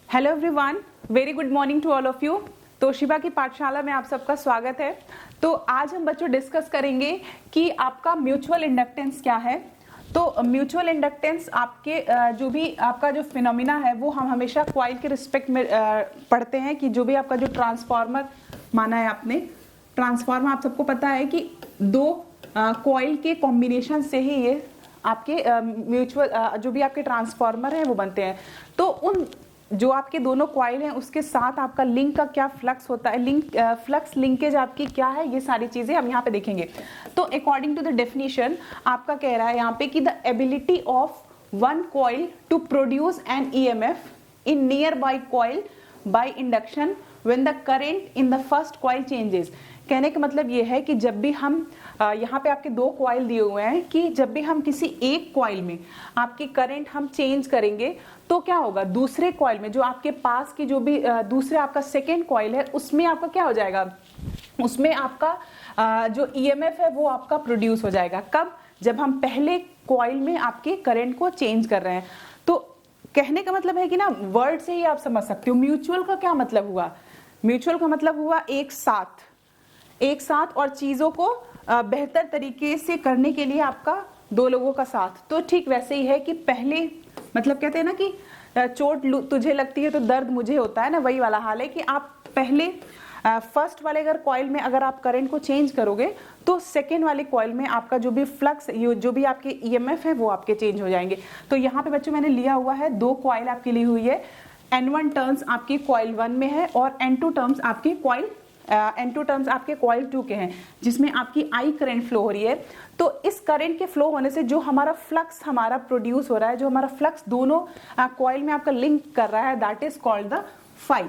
Hello everyone, very good morning to all of you. Toshiba की पाठशाला में आप सबका स्वागत है। तो आज हम बच्चों डिस्कस करेंगे कि आपका म्यूचुअल इंडक्टेंस क्या है। तो म्यूचुअल इंडक्टेंस आपके जो भी आपका जो फिनोमिना है वो हम हमेशा कॉइल के रिस्पेक्ट में पढ़ते हैं कि जो भी आपका जो ट्रांसफार्मर माना है आपने, ट्रांसफार्मर आप सबको पता है कि दो कॉइल के कॉम्बिनेशन से ही ये आपके म्यूचुअल जो भी आपके ट्रांसफार्मर हैं वो बनते हैं। तो उन जो आपके दोनों कॉइल हैं उसके साथ आपका लिंक का क्या फ्लक्स होता है, फ्लक्स लिंकेज आपकी क्या है, ये सारी चीजें हम यहाँ पे देखेंगे। तो अकॉर्डिंग टू द डेफिनेशन आपका कह रहा है यहाँ पे कि the ability of one coil to produce an EMF in nearby coil by induction when the current in the first coil changes. कहने का मतलब ये है कि जब भी हम यहाँ पे आपके दो कॉइल दिए हुए हैं कि जब भी हम किसी एक कॉइल में आपकी करंट हम चेंज करेंगे तो क्या होगा, दूसरे कॉइल में जो आपके पास की जो भी दूसरे आपका सेकेंड कॉइल है उसमें आपका क्या हो जाएगा, उसमें आपका जो ईएमएफ है वो आपका प्रोड्यूस हो जाएगा। कब? जब हम पहले कॉइल में आपके करंट को चेंज कर रहे हैं। तो कहने का मतलब है कि ना, वर्ड से ही आप समझ सकते हो म्यूचुअल का क्या मतलब हुआ। म्यूचुअल का मतलब हुआ एक साथ और चीजों को बेहतर तरीके से करने के लिए आपका दो लोगों का साथ। तो ठीक वैसे ही है कि पहले मतलब कहते हैं ना कि चोट तुझे लगती है तो दर्द मुझे होता है ना, वही वाला हाल है कि आप पहले फर्स्ट वाले अगर कॉइल में अगर आप करंट को चेंज करोगे तो सेकेंड वाले कॉइल में आपका जो भी फ्लक्स जो भी आपके ईएमएफ है वो आपके चेंज हो जाएंगे। तो यहाँ पे बच्चों मैंने लिया हुआ है दो कॉइल आपकी ली हुई है, N1 टर्न्स आपकी कॉइल 1 में है और N2 टर्म्स आपके कॉइल 2 के हैं, जिसमें आपकी आई करंट फ्लो हो रही है। तो इस करंट के फ्लो होने से जो हमारा फ्लक्स हमारा प्रोड्यूस हो रहा है, जो हमारा फ्लक्स दोनों कॉइल में आपका लिंक कर रहा है, that is called the phi.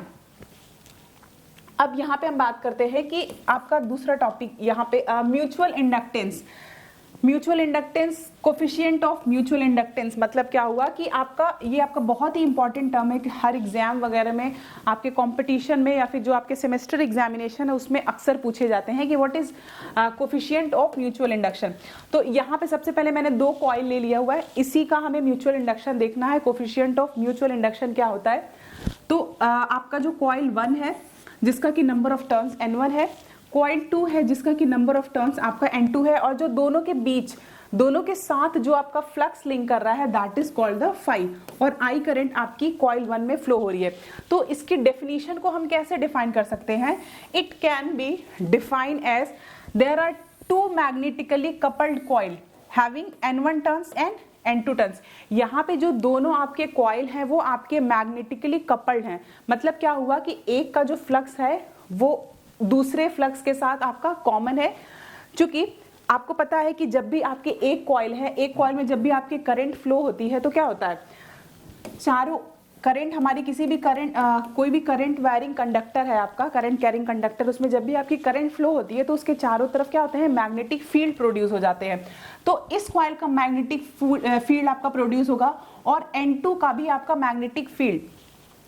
अब यहाँ पे हम बात करते हैं कि आपका दूसरा टॉपिक यहाँ पे mutual inductance. Mutual inductance, coefficient of mutual inductance मतलब क्या हुआ कि आपका ये आपका बहुत ही इंपॉर्टेंट टर्म है कि हर एग्जाम वगैरह में आपके कंपटीशन में या फिर जो आपके सेमेस्टर एग्जामिनेशन है उसमें अक्सर पूछे जाते हैं कि what is coefficient of mutual induction. तो यहाँ पे सबसे पहले मैंने दो कॉइल ले लिया हुआ है, इसी का हमें म्यूचुअल इंडक्शन देखना है। कोफिशिएंट ऑफ म्यूचुअल इंडक्शन क्या होता है, तो आपका जो कॉइल 1 है जिसका कि नंबर ऑफ टर्न्स N1 है, कॉइल 2 है जिसका कि नंबर ऑफ टर्न्स आपका N2 है, और जो दोनों के बीच दोनों के साथ जो आपका फ्लक्स लिंक कर रहा है that is called the phi, और आई करंट आपकी कॉइल 1 में फ्लो हो रही है। तो इसकी डेफिनेशन को हम कैसे डिफाइन कर सकते हैं, it can be define as there are two magnetically coupled coil having N1 turns and N2 turns. यहाँ पे जो दोनों आपके कॉइल हैं वो आपके मैग्नेटिकली कपल्ड हैं। मतलब क्या हुआ कि एक का जो फ्लक्स है वो दूसरे फ्लक्स के साथ आपका कॉमन है। क्योंकि आपको पता है कि जब भी आपके एक कॉइल है, एक कॉइल में जब भी आपकी करंट फ्लो होती है तो क्या होता है, चारों करंट हमारी किसी भी करंट कोई भी करंट वायरिंग कंडक्टर है आपका, करंट कैरिंग कंडक्टर, उसमें जब भी आपकी करंट फ्लो होती है तो उसके चारों तरफ क्या होते हैं, मैग्नेटिक फील्ड प्रोड्यूस हो जाते हैं। तो इस कॉइल का मैग्नेटिक फील्ड आपका प्रोड्यूस होगा और N2 का भी आपका मैग्नेटिक फील्ड,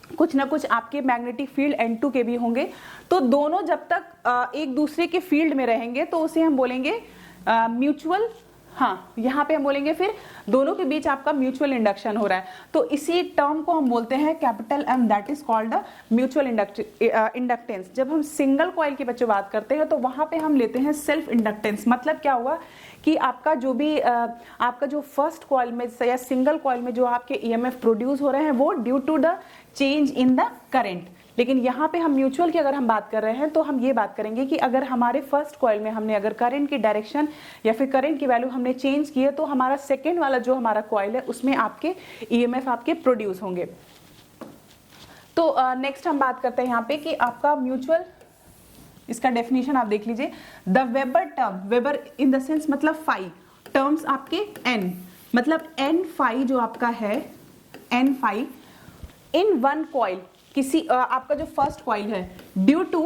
कुछ ना कुछ आपके मैग्नेटिक फील्ड N2 के भी होंगे। तो दोनों जब तक एक दूसरे के फील्ड में रहेंगे तो उसे हम बोलेंगे म्यूचुअल, हाँ यहाँ पे हम बोलेंगे फिर दोनों के बीच आपका म्यूचुअल इंडक्शन हो रहा है। तो इसी टर्म को हम बोलते हैं capital M, that is called the mutual inductance. जब हम सिंगल कॉइल की बच्चों बात करते हैं तो वहां पे हम लेते हैं सेल्फ इंडक्टेंस। मतलब क्या हुआ कि आपका जो भी आपका जो फर्स्ट कॉइल में या सिंगल कॉइल में जो आपके ईएमएफ प्रोड्यूस हो रहे हैं वो due to the change in the current. लेकिन यहाँ पे हम म्यूचुअल की अगर हम बात कर रहे हैं तो हम ये बात करेंगे कि अगर हमारे फर्स्ट कॉइल में हमने अगर करंट की डायरेक्शन या फिर करंट की वैल्यू हमने चेंज की है तो हमारा सेकेंड वाला जो हमारा कॉइल है उसमें आपके ईएमएफ आपके प्रोड्यूस होंगे। तो नेक्स्ट हम बात करते हैं यहाँ पे कि आपका म्यूचुअल, इसका डेफिनेशन आप देख लीजिए, the weber term, weber in the sense मतलब फाई, टर्म्स आपके N, मतलब N फाई जो आपका है, N phi in one coil, किसी आपका जो फर्स्ट कॉइल है due to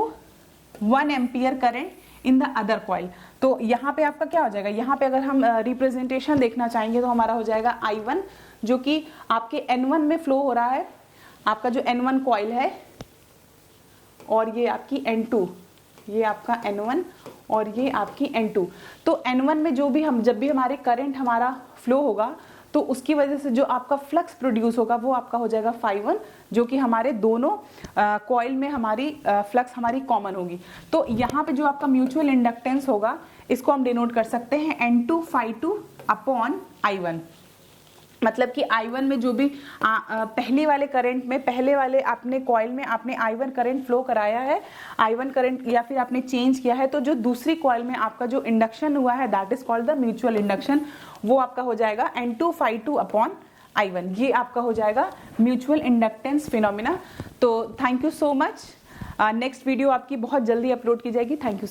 1 ampere current in the other coil. तो यहाँ पे आपका क्या हो जाएगा, यहाँ पे अगर हम रिप्रेजेंटेशन देखना चाहेंगे तो हमारा हो जाएगा I1 जो कि आपके N1 में फ्लो हो रहा है, आपका जो N1 कॉइल है, और ये आपकी N2, ये आपका N1 और ये आपकी N2। तो N1 में जो भी हम जब भी हमारे करंट हमारा फ्लो होगा तो उसकी वजह से जो आपका फ्लक्स प्रोड्यूस होगा वो आपका हो जाएगा phi1, जो कि हमारे दोनों कॉइल में हमारी फ्लक्स हमारी कॉमन होगी। तो यहाँ पे जो आपका म्यूचुअल इंडक्टेंस होगा इसको हम डिनोट कर सकते हैं N2 phi2 अपॉन I1। मतलब कि I1 में जो भी पहले वाले करंट में, पहले वाले आपने कॉइल में आपने I1 करंट फ्लो कराया है, I1 करंट या फिर आपने चेंज किया है, तो जो दूसरी कॉइल में आपका जो इंडक्शन हुआ है that is called the mutual induction, वो आपका हो जाएगा N2 phi2 अपॉन I1। ये आपका हो जाएगा म्यूचुअल इंडक्टेंस फिनोमिना। तो thank you so much. Next video आपकी बहुत जल्दी अपलोड की जाएगी। Thank you.